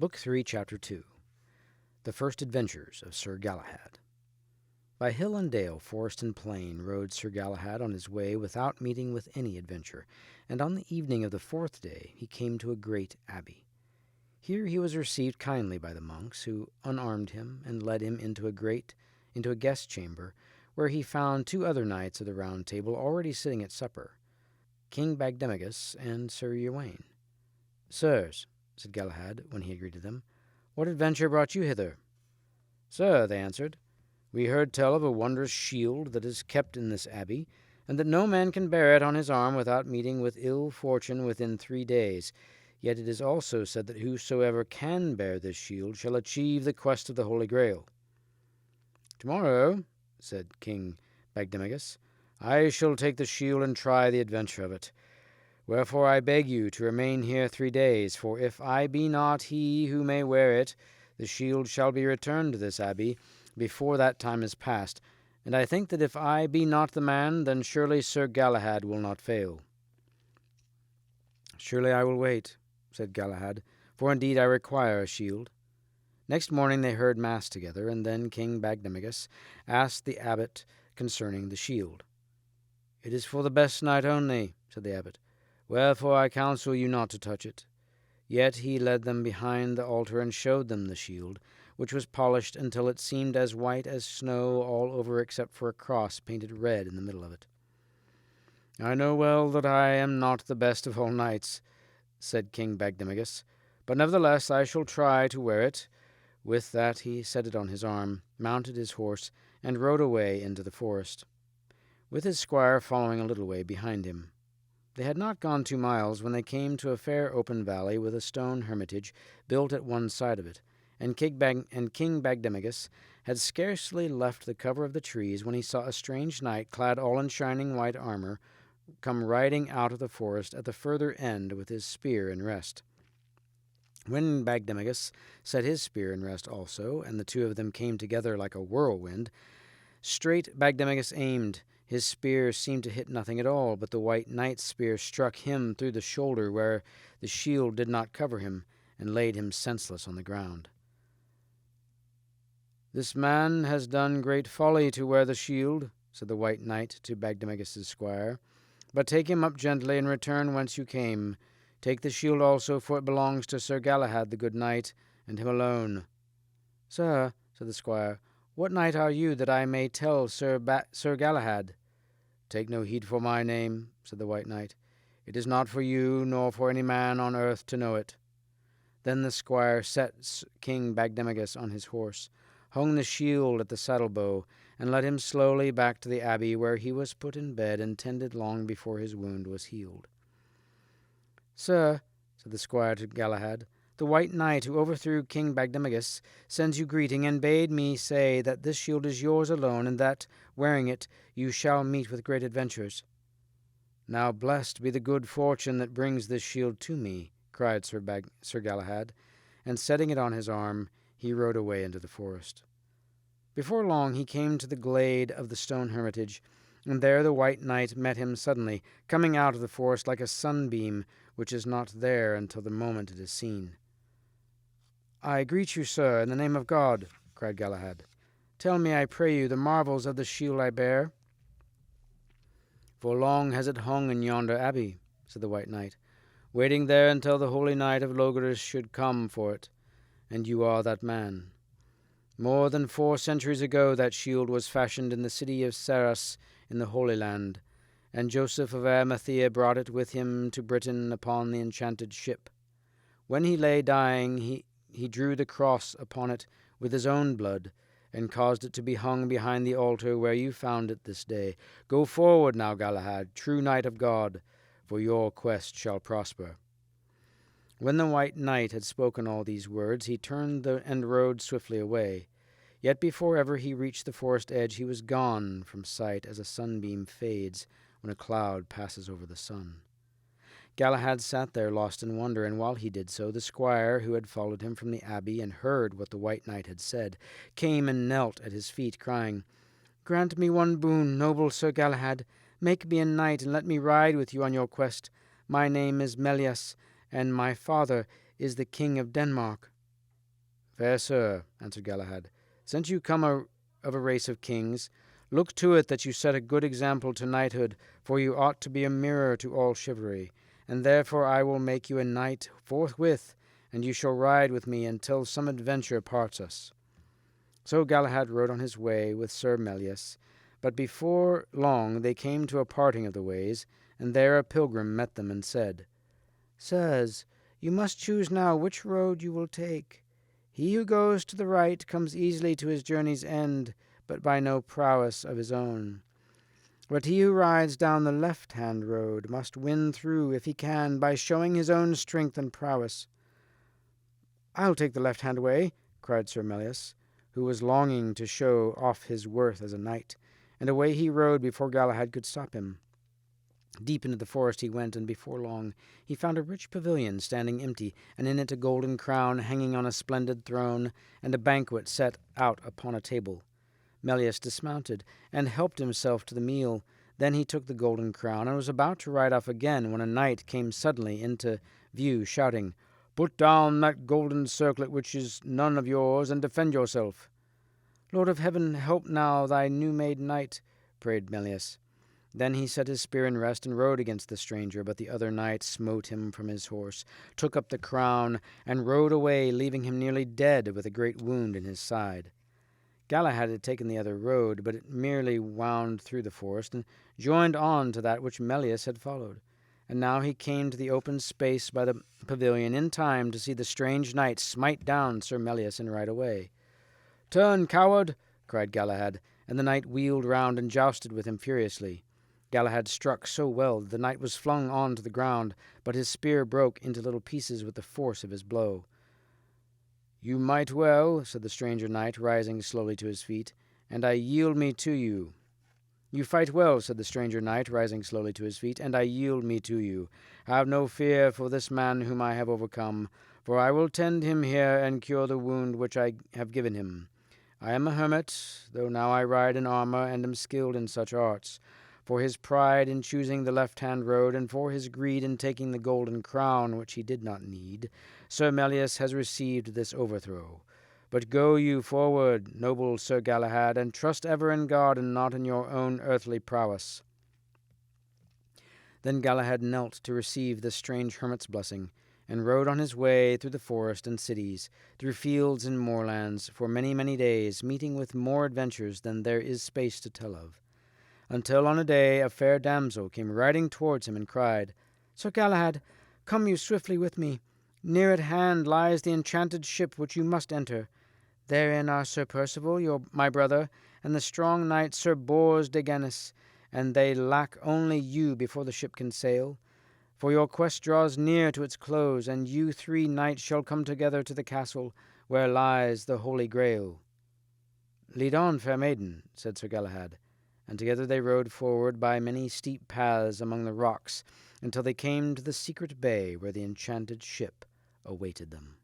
Book 3, Chapter 2. The First Adventures of Sir Galahad. By hill and dale, forest and plain, rode Sir Galahad on his way without meeting with any adventure, and on the evening of the fourth day he came to a great abbey. Here he was received kindly by the monks, who unarmed him and led him into a guest chamber, where he found two other knights of the Round Table already sitting at supper, King Bagdemagus and Sir Uwaine. "Sirs," said Galahad, when he had greeted them, "what adventure brought you hither?" "Sir," they answered, "we heard tell of a wondrous shield that is kept in this abbey, and that no man can bear it on his arm without meeting with ill fortune within 3 days. Yet it is also said that whosoever can bear this shield shall achieve the quest of the Holy Grail." "Tomorrow," said King Bagdemagus, "I shall take the shield and try the adventure of it. Wherefore I beg you to remain here 3 days, for if I be not he who may wear it, the shield shall be returned to this abbey before that time is past, and I think that if I be not the man, then surely Sir Galahad will not fail." "Surely I will wait," said Galahad, "for indeed I require a shield." Next morning they heard mass together, and then King Bagdemagus asked the abbot concerning the shield. "It is for the best knight only," said the abbot, "wherefore I counsel you not to touch it." Yet he led them behind the altar and showed them the shield, which was polished until it seemed as white as snow all over except for a cross painted red in the middle of it. "I know well that I am not the best of all knights," said King Bagdemagus, "but nevertheless I shall try to wear it." With that he set it on his arm, mounted his horse, and rode away into the forest, with his squire following a little way behind him. They had not gone 2 miles when they came to a fair open valley with a stone hermitage built at one side of it, and King Bagdemagus had scarcely left the cover of the trees when he saw a strange knight clad all in shining white armor come riding out of the forest at the further end with his spear in rest. When Bagdemagus set his spear in rest also, and the two of them came together like a whirlwind, straight Bagdemagus aimed. His spear seemed to hit nothing at all, but the white knight's spear struck him through the shoulder where the shield did not cover him, and laid him senseless on the ground. "This man has done great folly to wear the shield," said the white knight to Bagdemagus's squire. "But take him up gently, and return whence you came. Take the shield also, for it belongs to Sir Galahad the good knight, and him alone." "Sir," said the squire, "what knight are you, that I may tell Sir Galahad?" "Take no heed for my name," said the white knight. "It is not for you, nor for any man on earth to know it." Then the squire set King Bagdemagus on his horse, hung the shield at the saddle-bow, and led him slowly back to the abbey, where he was put in bed and tended long before his wound was healed. "Sir," said the squire to Galahad, "the white knight who overthrew King Bagdemagus sends you greeting, and bade me say that this shield is yours alone, and that, wearing it, you shall meet with great adventures." "Now blessed be the good fortune that brings this shield to me," cried Sir Galahad, and setting it on his arm, he rode away into the forest. Before long he came to the glade of the stone hermitage, and there the white knight met him suddenly, coming out of the forest like a sunbeam, which is not there until the moment it is seen. "I greet you, sir, in the name of God," cried Galahad. "Tell me, I pray you, the marvels of the shield I bear." "For long has it hung in yonder abbey," said the white knight, "waiting there until the holy knight of Logres should come for it, and you are that man. More than 4 centuries ago that shield was fashioned in the city of Sarras in the Holy Land, and Joseph of Arimathea brought it with him to Britain upon the enchanted ship. When he lay dying, he drew the cross upon it with his own blood, and caused it to be hung behind the altar where you found it this day. Go forward now, Galahad, true knight of God, for your quest shall prosper." When the white knight had spoken all these words, he turned and rode swiftly away. Yet before ever he reached the forest edge, he was gone from sight as a sunbeam fades when a cloud passes over the sun. Galahad sat there lost in wonder, and while he did so, the squire, who had followed him from the abbey and heard what the white knight had said, came and knelt at his feet, crying, "Grant me one boon, noble Sir Galahad. Make me a knight, and let me ride with you on your quest. My name is Melias, and my father is the King of Denmark." Fair sir, answered Galahad, since you come of a race of kings, look to it that you set a good example to knighthood, for you ought to be a mirror to all chivalry, and therefore I will make you a knight forthwith, and you shall ride with me until some adventure parts us. So Galahad rode on his way with Sir Melias, but before long they came to a parting of the ways, and there a pilgrim met them and said, Sirs, you must choose now which road you will take. He who goes to the right comes easily to his journey's end, but by no prowess of his own. But he who rides down the left-hand road must win through, if he can, by showing his own strength and prowess. I'll take the left-hand way, cried Sir Melias, who was longing to show off his worth as a knight, and away he rode before Galahad could stop him. Deep into the forest he went, and before long he found a rich pavilion standing empty, and in it a golden crown hanging on a splendid throne, and a banquet set out upon a table. Melias dismounted, and helped himself to the meal. Then he took the golden crown, and was about to ride off again, when a knight came suddenly into view, shouting, Put down that golden circlet which is none of yours, and defend yourself. Lord of heaven, help now thy new-made knight, prayed Melias. Then he set his spear in rest and rode against the stranger, but the other knight smote him from his horse, took up the crown, and rode away, leaving him nearly dead with a great wound in his side. Galahad had taken the other road, but it merely wound through the forest, and joined on to that which Melias had followed. And now he came to the open space by the pavilion in time to see the strange knight smite down Sir Melias and ride away. Turn, coward, cried Galahad, and the knight wheeled round and jousted with him furiously. Galahad struck so well that the knight was flung on to the ground, but his spear broke into little pieces with the force of his blow. You might well, said the stranger knight, rising slowly to his feet, and I yield me to you. You fight well, said the stranger knight, rising slowly to his feet, and I yield me to you. Have no fear for this man whom I have overcome, for I will tend him here and cure the wound which I have given him. I am a hermit, though now I ride in armor and am skilled in such arts. For his pride in choosing the left-hand road, and for his greed in taking the golden crown, which he did not need, Sir Melias has received this overthrow. But go you forward, noble Sir Galahad, and trust ever in God and not in your own earthly prowess. Then Galahad knelt to receive the strange hermit's blessing, and rode on his way through the forest and cities, through fields and moorlands, for many, many days, meeting with more adventures than there is space to tell of. Until on a day a fair damsel came riding towards him and cried, Sir Galahad, come you swiftly with me. Near at hand lies the enchanted ship which you must enter. Therein are Sir Percival, my brother, and the strong knight Sir Bors de Ganis, and they lack only you before the ship can sail. For your quest draws near to its close, and you 3 knights shall come together to the castle, where lies the Holy Grail. Lead on, fair maiden, said Sir Galahad, and together they rode forward by many steep paths among the rocks, until they came to the secret bay where the enchanted ship awaited them.